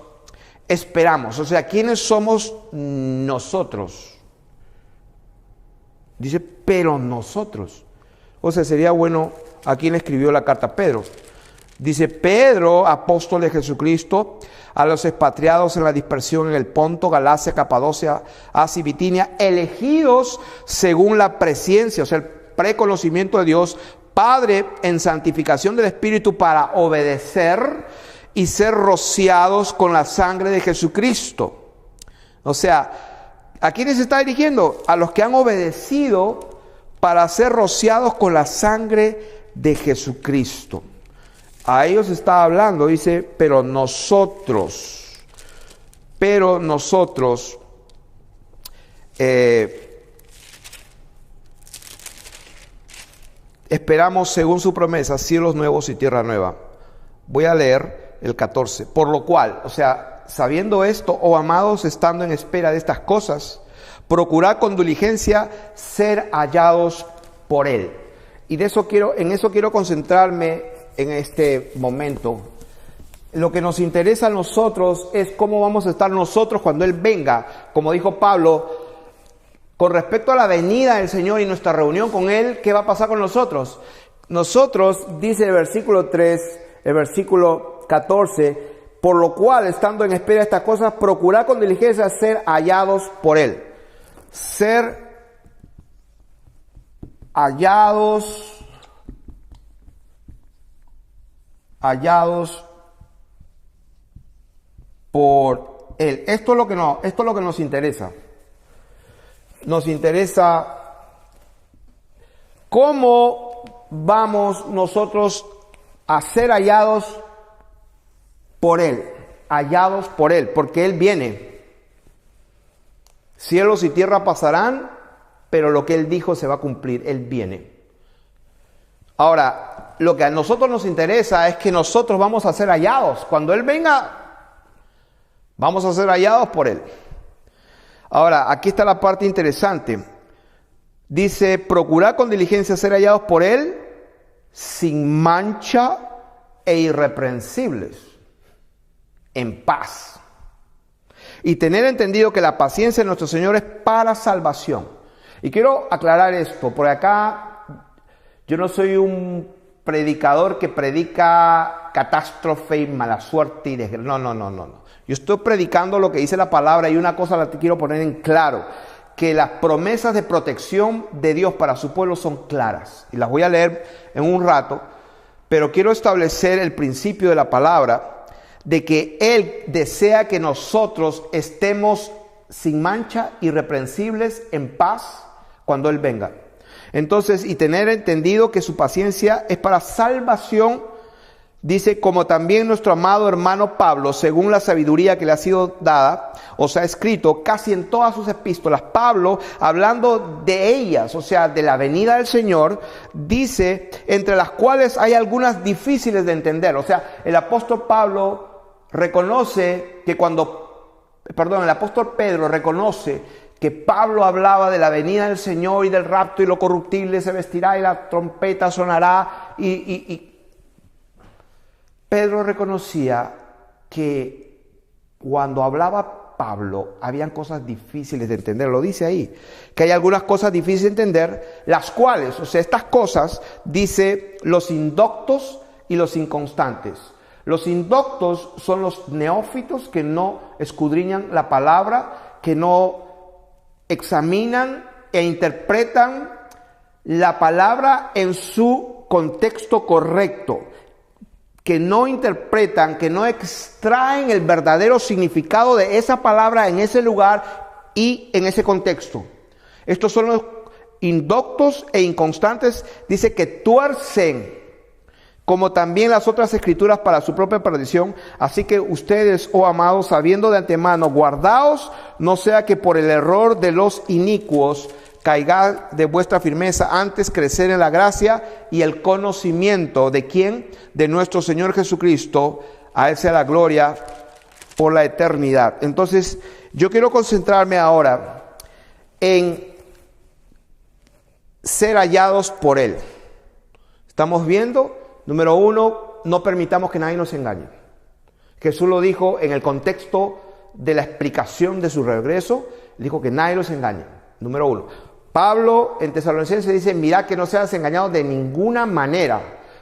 esperamos. O sea, ¿quiénes somos nosotros? Dice, pero nosotros. O sea, sería bueno, ¿a quién le escribió la carta? Pedro. Dice, Pedro, apóstol de Jesucristo, a los expatriados en la dispersión en el Ponto, Galacia, Capadocia, Asia y Bitinia, elegidos según la presciencia, o sea, el preconocimiento de Dios, Padre, en santificación del Espíritu, para obedecer y ser rociados con la sangre de Jesucristo. O sea, ¿a quiénes se está dirigiendo? A los que han obedecido para ser rociados con la sangre de Jesucristo. A ellos está hablando, dice, pero nosotros esperamos según su promesa cielos nuevos y tierra nueva. Voy a leer el 14. Por lo cual, o sea, sabiendo esto, oh amados, estando en espera de estas cosas, procurad con diligencia ser hallados por Él. Y en eso quiero concentrarme en este momento. Lo que nos interesa a nosotros es cómo vamos a estar nosotros cuando Él venga. Como dijo Pablo, con respecto a la venida del Señor y nuestra reunión con Él, ¿qué va a pasar con nosotros? Nosotros, dice el versículo 3, el versículo 14, por lo cual, estando en espera de estas cosas, procurad con diligencia ser hallados por Él. Ser hallados por Él. Esto es lo que nos interesa. Nos interesa cómo vamos nosotros a ser hallados por Él. Hallados por Él, porque Él viene. Cielos y tierra pasarán, pero lo que Él dijo se va a cumplir. Él viene. Ahora, lo que a nosotros nos interesa es que nosotros vamos a ser hallados. Cuando Él venga, vamos a ser hallados por Él. Ahora, aquí está la parte interesante. Dice, procurad con diligencia ser hallados por Él sin mancha e irreprensibles, en paz. Y tener entendido que la paciencia de nuestro Señor es para salvación. Y quiero aclarar esto, por acá yo no soy un predicador que predica catástrofe y mala suerte y desgracia. No. Yo estoy predicando lo que dice la palabra, y una cosa la quiero poner en claro, que las promesas de protección de Dios para su pueblo son claras. Y las voy a leer en un rato, pero quiero establecer el principio de la palabra, de que Él desea que nosotros estemos sin mancha, irreprensibles, en paz, cuando Él venga. Entonces, y tener entendido que su paciencia es para salvación Dice, como también nuestro amado hermano Pablo, según la sabiduría que le ha sido dada, os ha escrito casi en todas sus epístolas. Pablo, hablando de ellas, o sea, de la venida del Señor, dice, entre las cuales hay algunas difíciles de entender. O sea, el apóstol Pablo reconoce que el apóstol Pedro reconoce que Pablo hablaba de la venida del Señor y del rapto, y lo corruptible se vestirá y la trompeta sonará, y Pedro reconocía que cuando hablaba Pablo habían cosas difíciles de entender. Lo dice ahí, que hay algunas cosas difíciles de entender, las cuales, o sea, estas cosas, dice, los indoctos y los inconstantes. Los indoctos son los neófitos que no escudriñan la palabra, que no examinan e interpretan la palabra en su contexto correcto, que no interpretan, que no extraen el verdadero significado de esa palabra en ese lugar y en ese contexto. Estos son los indoctos e inconstantes, dice, que tuercen, como también las otras escrituras, para su propia perdición. Así que ustedes, oh amados, sabiendo de antemano, guardaos, no sea que por el error de los inicuos caiga de vuestra firmeza, antes crecer en la gracia y el conocimiento de quién, de nuestro Señor Jesucristo. A Él sea la gloria por la eternidad. Entonces, yo quiero concentrarme ahora en ser hallados por Él. Estamos viendo, número uno, no permitamos que nadie nos engañe. Jesús lo dijo en el contexto de la explicación de su regreso, dijo que nadie los engañe. Número uno. Pablo en Tesalonicenses dice, mirad que no seas engañados de ninguna manera.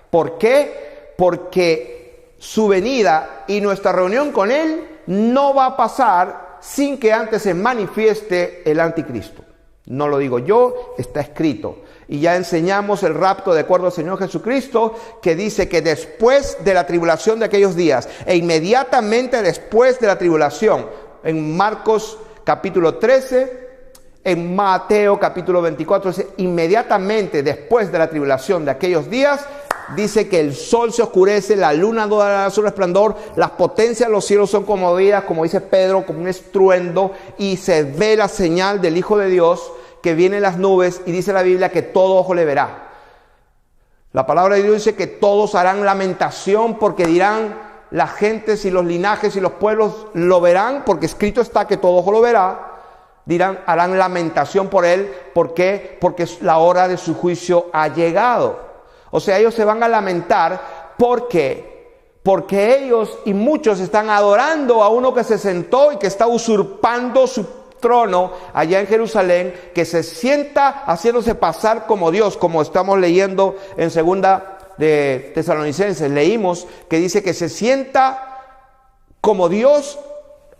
¿Por qué? Porque su venida y nuestra reunión con Él no va a pasar sin que antes se manifieste el anticristo. No lo digo yo, está escrito. Y ya enseñamos el rapto de acuerdo al Señor Jesucristo, que dice que después de la tribulación de aquellos días, e inmediatamente después de la tribulación, en Marcos capítulo 13, en Mateo capítulo 24, dice, inmediatamente después de la tribulación de aquellos días, dice que el sol se oscurece, la luna no dará su resplandor, las potencias de los cielos son conmovidas, como dice Pedro, como un estruendo, y se ve la señal del Hijo de Dios que viene en las nubes, y dice la Biblia que todo ojo le verá. La palabra de Dios dice que todos harán lamentación, porque dirán las gentes y los linajes y los pueblos lo verán, porque escrito está que todo ojo lo verá. Dirán, harán lamentación por él. ¿Por qué? Porque la hora de su juicio ha llegado. O sea, ellos se van a lamentar porque ellos y muchos están adorando a uno que se sentó y que está usurpando su trono allá en Jerusalén, que se sienta haciéndose pasar como Dios, como estamos leyendo en segunda de Tesalonicenses. Leímos que dice que se sienta como Dios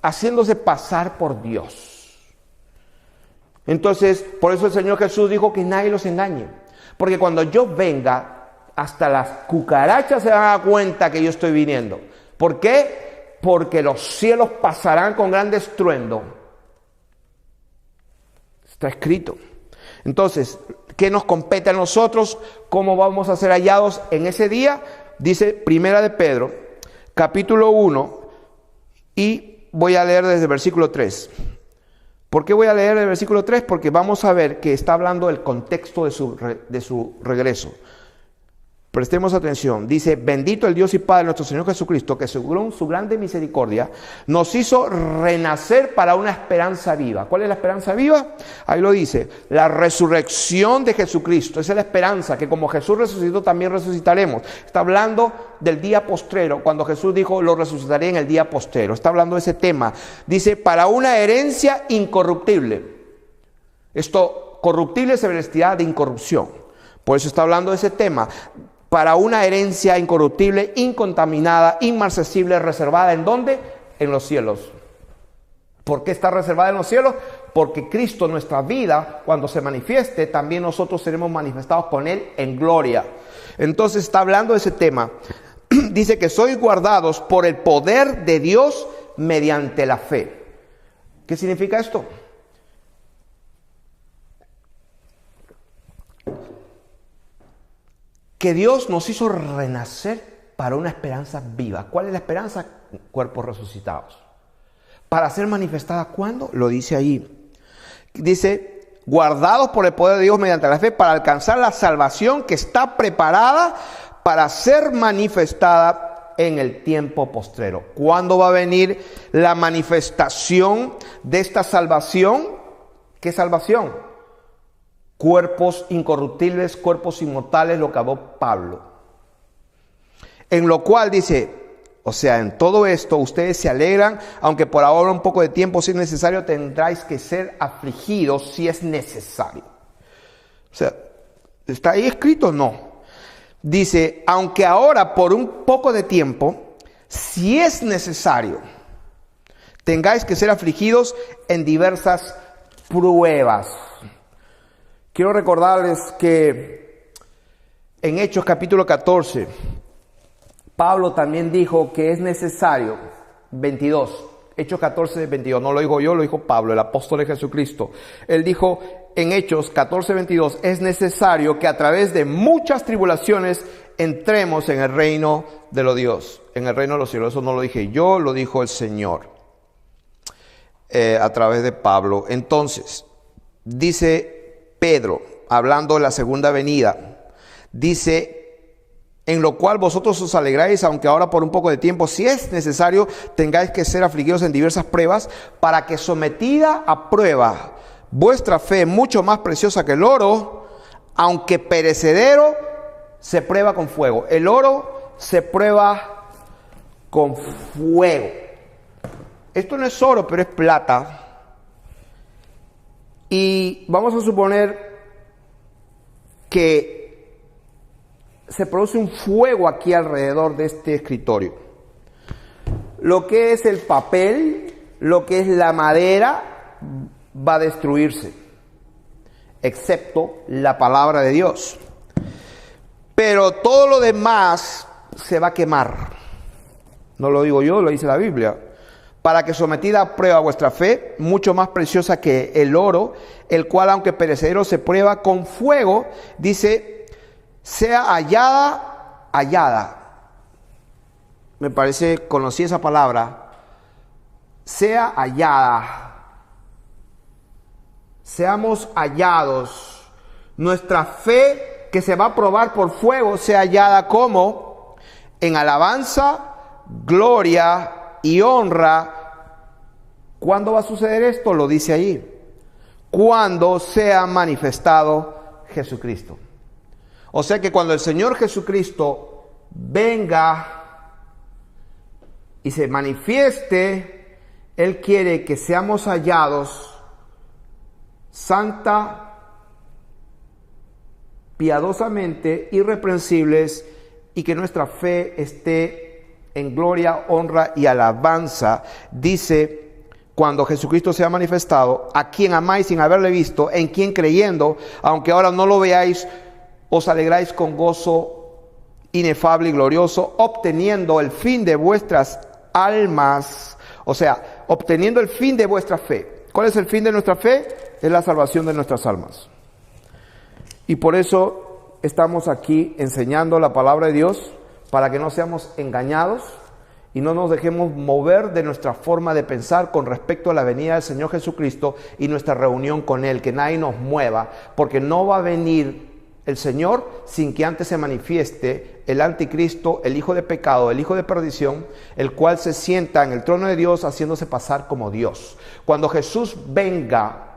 haciéndose pasar por Dios. Entonces, por eso el Señor Jesús dijo que nadie los engañe. Porque cuando yo venga, hasta las cucarachas se van a dar cuenta que yo estoy viniendo. ¿Por qué? Porque los cielos pasarán con gran estruendo. Está escrito. Entonces, ¿qué nos compete a nosotros? ¿Cómo vamos a ser hallados en ese día? Dice Primera de Pedro, capítulo 1, y voy a leer desde el versículo 3. ¿Por qué voy a leer el versículo 3? Porque vamos a ver que está hablando del contexto de su regreso. Prestemos atención. Dice, bendito el Dios y Padre nuestro Señor Jesucristo, que según su grande misericordia nos hizo renacer para una esperanza viva. ¿Cuál es la esperanza viva? Ahí lo dice, la resurrección de Jesucristo. Esa es la esperanza, que como Jesús resucitó, también resucitaremos. Está hablando del día postrero, cuando Jesús dijo, lo resucitaré en el día postrero. Está hablando de ese tema. Dice, para una herencia incorruptible. Esto, corruptible se vestirá de incorrupción. Por eso está hablando de ese tema. Para una herencia incorruptible, incontaminada, inmarcesible, reservada, ¿en dónde? En los cielos. ¿Por qué está reservada en los cielos? Porque Cristo, nuestra vida, cuando se manifieste, también nosotros seremos manifestados con Él en gloria. Entonces está hablando de ese tema. Dice que sois guardados por el poder de Dios mediante la fe. ¿Qué significa esto? Que Dios nos hizo renacer para una esperanza viva. ¿Cuál es la esperanza? Cuerpos resucitados. Para ser manifestada, ¿cuándo? Lo dice ahí. Dice, guardados por el poder de Dios mediante la fe para alcanzar la salvación que está preparada para ser manifestada en el tiempo postrero. ¿Cuándo va a venir la manifestación de esta salvación? ¿Qué salvación? Cuerpos incorruptibles, cuerpos inmortales, lo que habló Pablo. En lo cual dice, o sea, en todo esto ustedes se alegran, aunque por ahora un poco de tiempo, si es necesario, tendráis que ser afligidos si es necesario. O sea, ¿está ahí escrito? No. Dice, aunque ahora por un poco de tiempo, si es necesario, tengáis que ser afligidos en diversas pruebas. Quiero recordarles que en Hechos capítulo 14, Pablo también dijo que es necesario, 22, Hechos 14, 22, no lo digo yo, lo dijo Pablo, el apóstol de Jesucristo. Él dijo en Hechos 14, 22, es necesario que a través de muchas tribulaciones entremos en el reino de los Dios, en el reino de los cielos. Eso no lo dije yo, lo dijo el Señor a través de Pablo. Entonces, dice Pedro, hablando de la segunda venida, dice, en lo cual vosotros os alegráis, aunque ahora por un poco de tiempo, si es necesario, tengáis que ser afligidos en diversas pruebas, para que sometida a prueba vuestra fe, mucho más preciosa que el oro, aunque perecedero, se prueba con fuego. El oro se prueba con fuego. Esto no es oro, pero es plata. Y vamos a suponer que se produce un fuego aquí alrededor de este escritorio. Lo que es el papel, lo que es la madera, va a destruirse, excepto la palabra de Dios. Pero todo lo demás se va a quemar. No lo digo yo, lo dice la Biblia. Para que sometida a prueba vuestra fe, mucho más preciosa que el oro, el cual aunque perecedero se prueba con fuego, dice, sea hallada. Me parece, conocí esa palabra. Sea hallada. Seamos hallados. Nuestra fe que se va a probar por fuego sea hallada como en alabanza, gloria y honra. ¿Cuándo va a suceder esto? Lo dice allí. Cuando sea manifestado Jesucristo. O sea que cuando el Señor Jesucristo venga y se manifieste, Él quiere que seamos hallados santa, piadosamente, irreprensibles, y que nuestra fe esté en gloria, honra y alabanza. Dice, cuando Jesucristo sea manifestado, a quien amáis sin haberle visto, en quien creyendo, aunque ahora no lo veáis, os alegráis con gozo inefable y glorioso, obteniendo el fin de vuestras almas, o sea, obteniendo el fin de vuestra fe. ¿Cuál es el fin de nuestra fe? Es la salvación de nuestras almas. Y por eso estamos aquí enseñando la palabra de Dios, para que no seamos engañados y no nos dejemos mover de nuestra forma de pensar con respecto a la venida del Señor Jesucristo y nuestra reunión con Él, que nadie nos mueva, porque no va a venir el Señor sin que antes se manifieste el anticristo, el hijo de pecado, el hijo de perdición, el cual se sienta en el trono de Dios haciéndose pasar como Dios. Cuando Jesús venga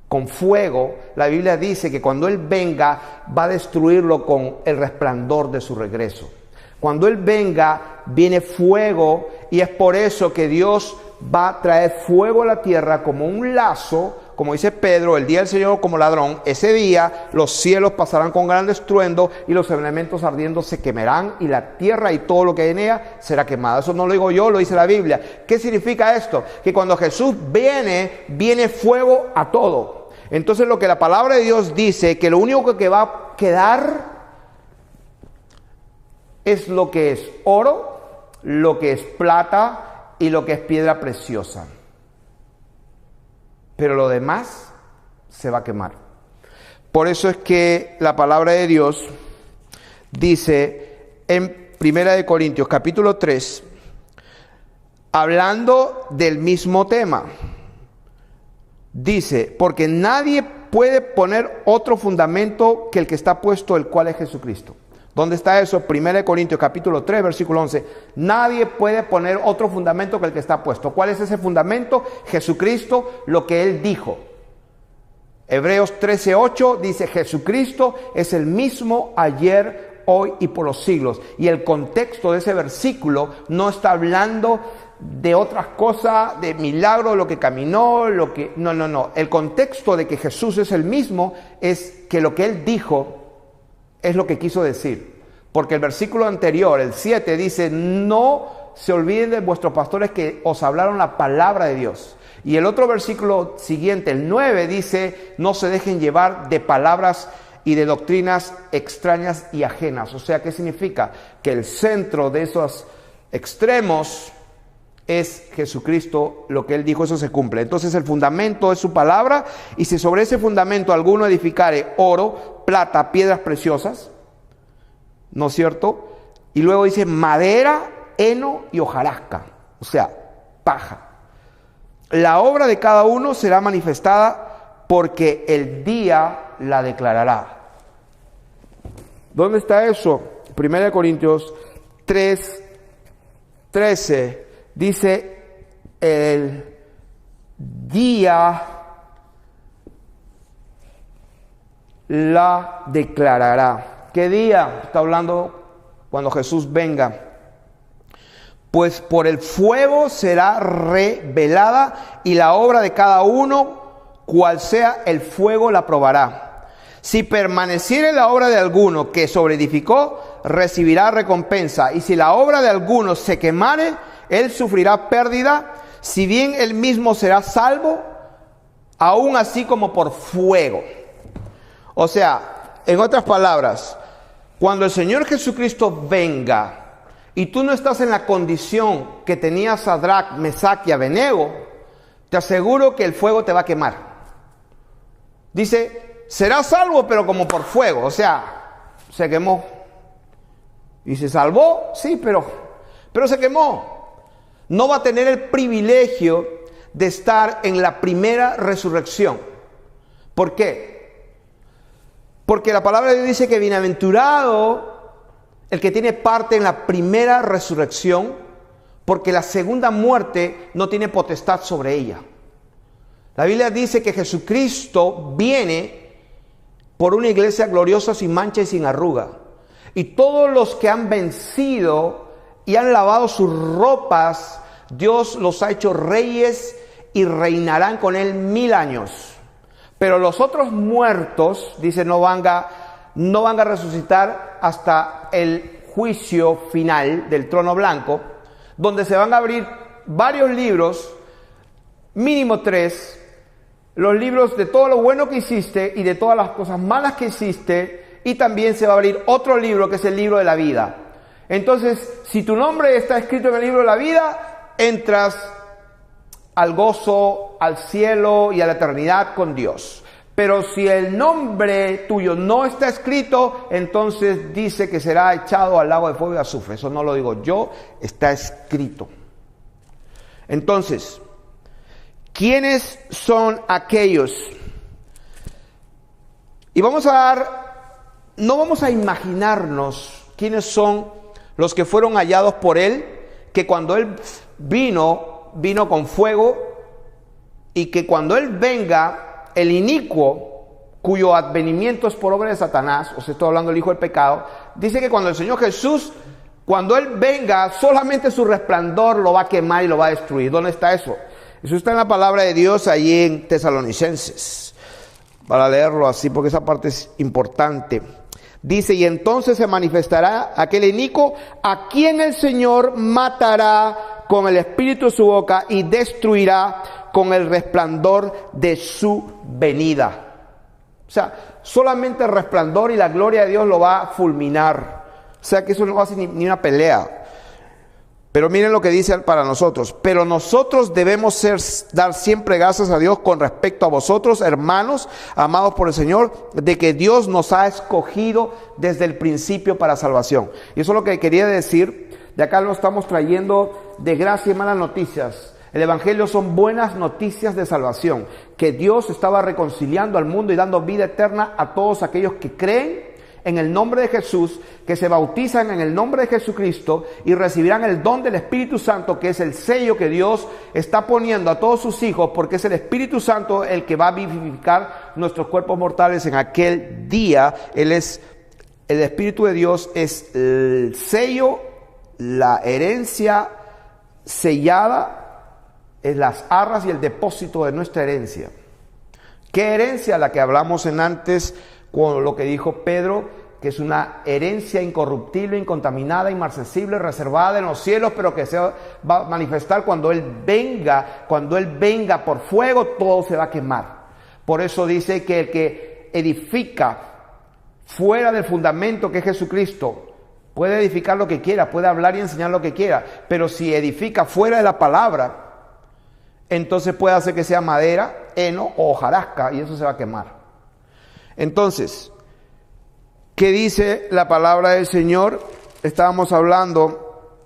con fuego, la Biblia dice que cuando Él venga va a destruirlo con el resplandor de su regreso. Cuando Él venga viene fuego, y es por eso que Dios va a traer fuego a la tierra como un lazo. Como dice Pedro, el día del Señor como ladrón. Ese día los cielos pasarán con gran estruendo y los elementos ardiendo se quemarán, y la tierra y todo lo que hay en ella será quemada. Eso no lo digo yo, lo dice la Biblia. ¿Qué significa esto? Que cuando Jesús viene fuego a todo. Entonces lo que la palabra de Dios dice, que lo único que va a quedar es lo que es oro, lo que es plata y lo que es piedra preciosa. Pero lo demás se va a quemar. Por eso es que la palabra de Dios dice en Primera de Corintios, capítulo 3, hablando del mismo tema. Dice, porque nadie puede poner otro fundamento que el que está puesto, el cual es Jesucristo. ¿Dónde está eso? 1 Corintios capítulo 3, versículo 11. Nadie puede poner otro fundamento que el que está puesto. ¿Cuál es ese fundamento? Jesucristo, lo que Él dijo. Hebreos 13:8 dice, Jesucristo es el mismo ayer, hoy y por los siglos. Y el contexto de ese versículo no está hablando de otras cosas, de milagros, lo que caminó, lo que... No. El contexto de que Jesús es el mismo es que lo que Él dijo es lo que quiso decir. Porque el versículo anterior, el 7, dice, no se olviden de vuestros pastores que os hablaron la palabra de Dios. Y el otro versículo siguiente, el 9, dice, no se dejen llevar de palabras y de doctrinas extrañas y ajenas. O sea, ¿qué significa? Que el centro de esos extremos es Jesucristo, lo que Él dijo, eso se cumple. Entonces el fundamento es su palabra, y si sobre ese fundamento alguno edificare oro, plata, piedras preciosas, ¿no es cierto? Y luego dice madera, heno y hojarasca, o sea, paja. La obra de cada uno será manifestada porque el día la declarará. ¿Dónde está eso? 1 Corintios 3:13 dice, el día la declarará. ¿Qué día? Está hablando cuando Jesús venga. Pues por el fuego será revelada, y la obra de cada uno, cual sea el fuego, la probará. Si permaneciere la obra de alguno que sobreedificó, recibirá recompensa. Y si la obra de alguno se quemare, él sufrirá pérdida, si bien él mismo será salvo, aún así como por fuego. O sea, en otras palabras, cuando el Señor Jesucristo venga y tú no estás en la condición que tenía Sadrach, Mesach y Abednego, te aseguro que el fuego te va a quemar. Dice, será salvo pero como por fuego, o sea, se quemó. Y se salvó, sí, pero se quemó. No va a tener el privilegio de estar en la primera resurrección. ¿Por qué? Porque la palabra de Dios dice que bienaventurado el que tiene parte en la primera resurrección, porque la segunda muerte no tiene potestad sobre ella. La Biblia dice que Jesucristo viene por una iglesia gloriosa, sin mancha y sin arruga. Y todos los que han vencido y han lavado sus ropas, Dios los ha hecho reyes y reinarán con Él 1000 años. Pero los otros muertos, dice, no van a resucitar hasta el juicio final del trono blanco, donde se van a abrir varios libros, mínimo 3, los libros de todo lo bueno que hiciste y de todas las cosas malas que hiciste, y también se va a abrir otro libro que es el libro de la vida. Entonces, si tu nombre está escrito en el libro de la vida, entras al gozo, al cielo y a la eternidad con Dios. Pero si el nombre tuyo no está escrito, entonces dice que será echado al lago de fuego y azufre. Eso no lo digo yo, está escrito. Entonces, ¿quiénes son aquellos? Y no vamos a imaginarnos quiénes son los que fueron hallados por Él, que cuando Él vino con fuego, y que cuando Él venga, el inicuo, cuyo advenimiento es por obra de Satanás, o sea, estoy hablando del hijo del pecado, dice que cuando el Señor Jesús, cuando Él venga, solamente su resplandor lo va a quemar y lo va a destruir. ¿Dónde está eso? Eso está en la palabra de Dios, allí en Tesalonicenses, para leerlo así, porque esa parte es importante. Dice, y entonces se manifestará aquel inicuo, a quien el Señor matará con el espíritu de su boca y destruirá con el resplandor de su venida. O sea, solamente el resplandor y la gloria de Dios lo va a fulminar. O sea que eso no va a ser ni una pelea. Pero miren lo que dice para nosotros. Pero nosotros debemos dar siempre gracias a Dios con respecto a vosotros, hermanos, amados por el Señor, de que Dios nos ha escogido desde el principio para salvación. Y eso es lo que quería decir. De acá lo estamos trayendo de gracia y malas noticias. El Evangelio son buenas noticias de salvación. Que Dios estaba reconciliando al mundo y dando vida eterna a todos aquellos que creen en el nombre de Jesús, que se bautizan en el nombre de Jesucristo y recibirán el don del Espíritu Santo, que es el sello que Dios está poniendo a todos sus hijos, porque es el Espíritu Santo el que va a vivificar nuestros cuerpos mortales en aquel día. El Espíritu de Dios es el sello, la herencia sellada, es las arras y el depósito de nuestra herencia. ¿Qué herencia? La que hablamos en antes, con lo que dijo Pedro, que es una herencia incorruptible, incontaminada, inmarcesible, reservada en los cielos, pero que se va a manifestar cuando Él venga. Cuando Él venga por fuego, todo se va a quemar. Por eso dice que el que edifica fuera del fundamento que es Jesucristo, puede edificar lo que quiera, puede hablar y enseñar lo que quiera, pero si edifica fuera de la palabra, entonces puede hacer que sea madera, heno o hojarasca, y eso se va a quemar. Entonces, ¿qué dice la palabra del Señor? Estábamos hablando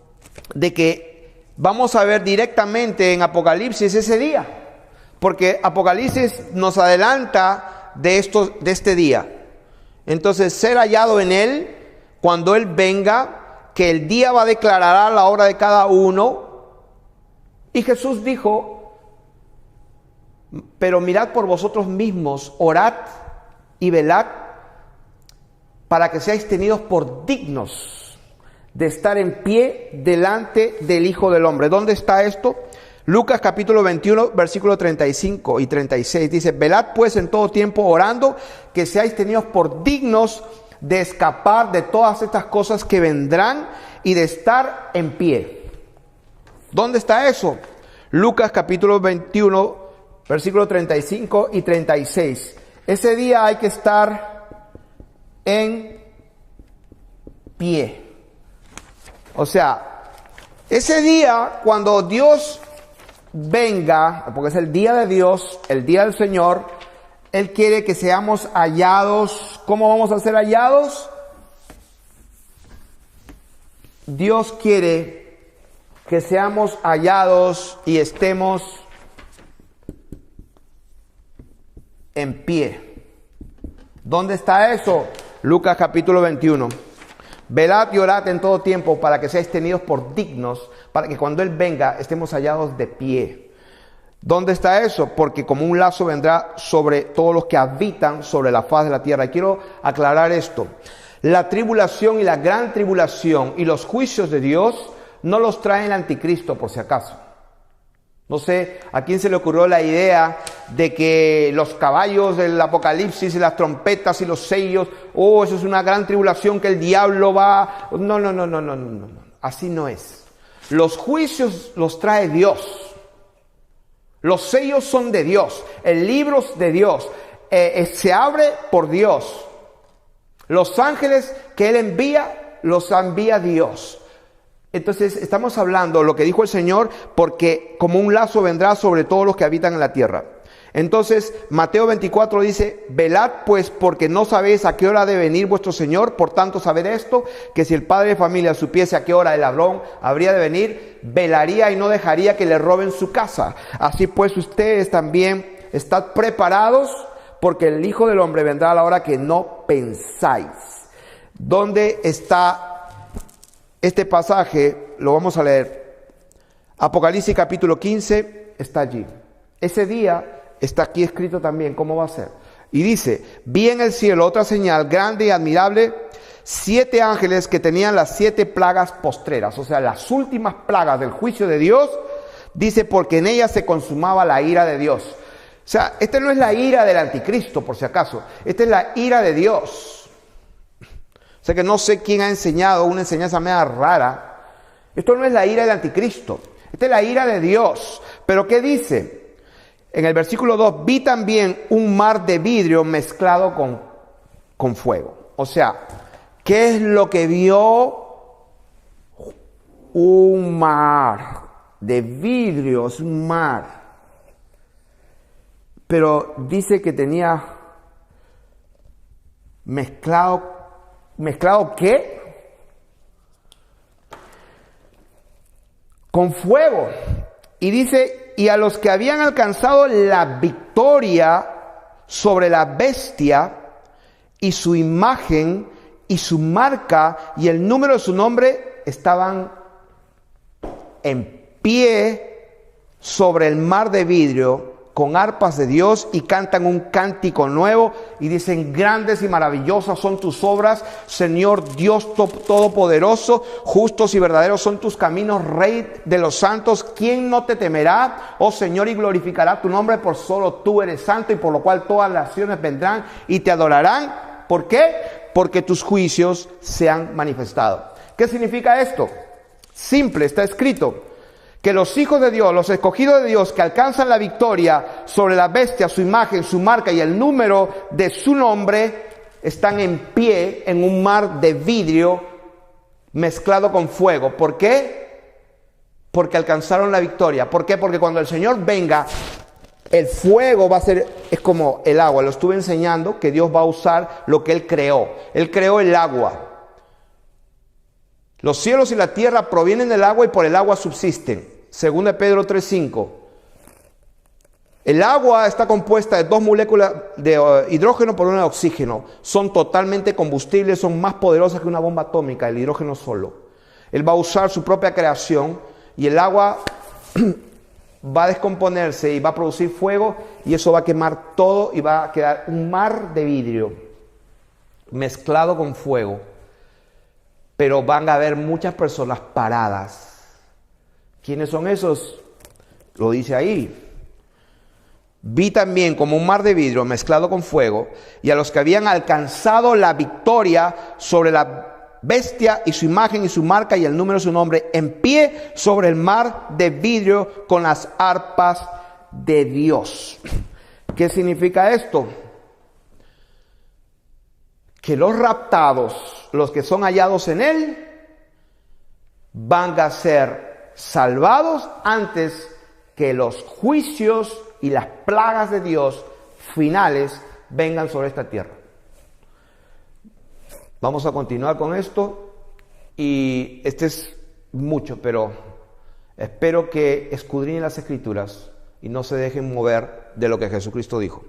de que vamos a ver directamente en Apocalipsis ese día, porque Apocalipsis nos adelanta de este día. Entonces, ser hallado en Él cuando Él venga, que el día va a declarar la hora de cada uno. Y Jesús dijo: pero mirad por vosotros mismos, orad y velad, para que seáis tenidos por dignos de estar en pie delante del Hijo del Hombre. ¿Dónde está esto? Lucas capítulo 21, versículos 35 y 36. Dice: velad pues en todo tiempo orando, que seáis tenidos por dignos de escapar de todas estas cosas que vendrán y de estar en pie. ¿Dónde está eso? Lucas capítulo 21, versículos 35 y 36. Ese día hay que estar en pie. O sea, ese día cuando Dios venga, porque es el día de Dios, el día del Señor, Él quiere que seamos hallados. ¿Cómo vamos a ser hallados? Dios quiere que seamos hallados y estemos en pie. ¿Dónde está eso? Lucas capítulo 21. Velad y orad en todo tiempo para que seáis tenidos por dignos, para que cuando Él venga estemos hallados de pie. ¿Dónde está eso? Porque como un lazo vendrá sobre todos los que habitan sobre la faz de la tierra. Y quiero aclarar esto. La tribulación y la gran tribulación y los juicios de Dios no los trae el anticristo, por si acaso. No sé a quién se le ocurrió la idea de que los caballos del Apocalipsis y las trompetas y los sellos, eso es una gran tribulación que el diablo va... No. Así no es. Los juicios los trae Dios. Los sellos son de Dios. El libro es de Dios. Se abre por Dios. Los ángeles que Él envía, los envía Dios. Entonces estamos hablando lo que dijo el Señor, porque como un lazo vendrá sobre todos los que habitan en la tierra. Entonces Mateo 24 dice: velad pues, porque no sabéis a qué hora ha de venir vuestro Señor. Por tanto, sabed esto, que si el padre de familia supiese a qué hora el ladrón habría de venir, velaría y no dejaría que le roben su casa. Así pues ustedes también estad preparados, porque el Hijo del Hombre vendrá a la hora que no pensáis. ¿Dónde está este pasaje? Lo vamos a leer. Apocalipsis capítulo 15 está allí. Ese día está aquí escrito también cómo va a ser. Y dice: vi en el cielo otra señal grande y admirable, 7 ángeles que tenían las 7 plagas postreras, o sea, las últimas plagas del juicio de Dios. Dice: porque en ellas se consumaba la ira de Dios. O sea, esta no es la ira del anticristo, por si acaso. Esta es la ira de Dios. O sea que no sé quién ha enseñado una enseñanza media rara. Esto no es la ira del anticristo. Esta es la ira de Dios. ¿Pero qué dice? En el versículo 2, vi también un mar de vidrio mezclado con fuego. O sea, ¿qué es lo que vio un mar de vidrio, es un mar. Pero dice que tenía mezclado ¿qué? Con fuego. Y dice, y a los que habían alcanzado la victoria sobre la bestia y su imagen y su marca y el número de su nombre, estaban en pie sobre el mar de vidrio con arpas de Dios y cantan un cántico nuevo y dicen: grandes y maravillosas son tus obras, Señor Dios Todopoderoso, justos y verdaderos son tus caminos, Rey de los santos. ¿Quién no te temerá, oh Señor, y glorificará tu nombre? Por solo tú eres santo, y por lo cual todas las naciones vendrán y te adorarán. ¿Por qué? Porque tus juicios se han manifestado. ¿Qué significa esto? Simple, está escrito que los hijos de Dios, los escogidos de Dios, que alcanzan la victoria sobre la bestia, su imagen, su marca y el número de su nombre, están en pie en un mar de vidrio mezclado con fuego. ¿Por qué? Porque alcanzaron la victoria. ¿Por qué? Porque cuando el Señor venga, el fuego va a ser, es como el agua. Lo estuve enseñando que Dios va a usar lo que Él creó. Él creó el agua. Los cielos y la tierra provienen del agua y por el agua subsisten. Según de Pedro 3:5. El agua está compuesta de 2 moléculas de hidrógeno por una de oxígeno. Son totalmente combustibles, son más poderosas que una bomba atómica, el hidrógeno solo. Él va a usar su propia creación y el agua va a descomponerse y va a producir fuego, y eso va a quemar todo y va a quedar un mar de vidrio mezclado con fuego. Pero van a haber muchas personas paradas. ¿Quiénes son esos? Lo dice ahí. Vi también como un mar de vidrio mezclado con fuego, y a los que habían alcanzado la victoria sobre la bestia y su imagen y su marca y el número de su nombre, en pie sobre el mar de vidrio con las arpas de Dios. ¿Qué significa esto? Que los raptados, los que son hallados en Él, van a ser salvados antes que los juicios y las plagas de Dios finales vengan sobre esta tierra. Vamos a continuar con esto, y este es mucho, pero espero que escudriñen las Escrituras y no se dejen mover de lo que Jesucristo dijo.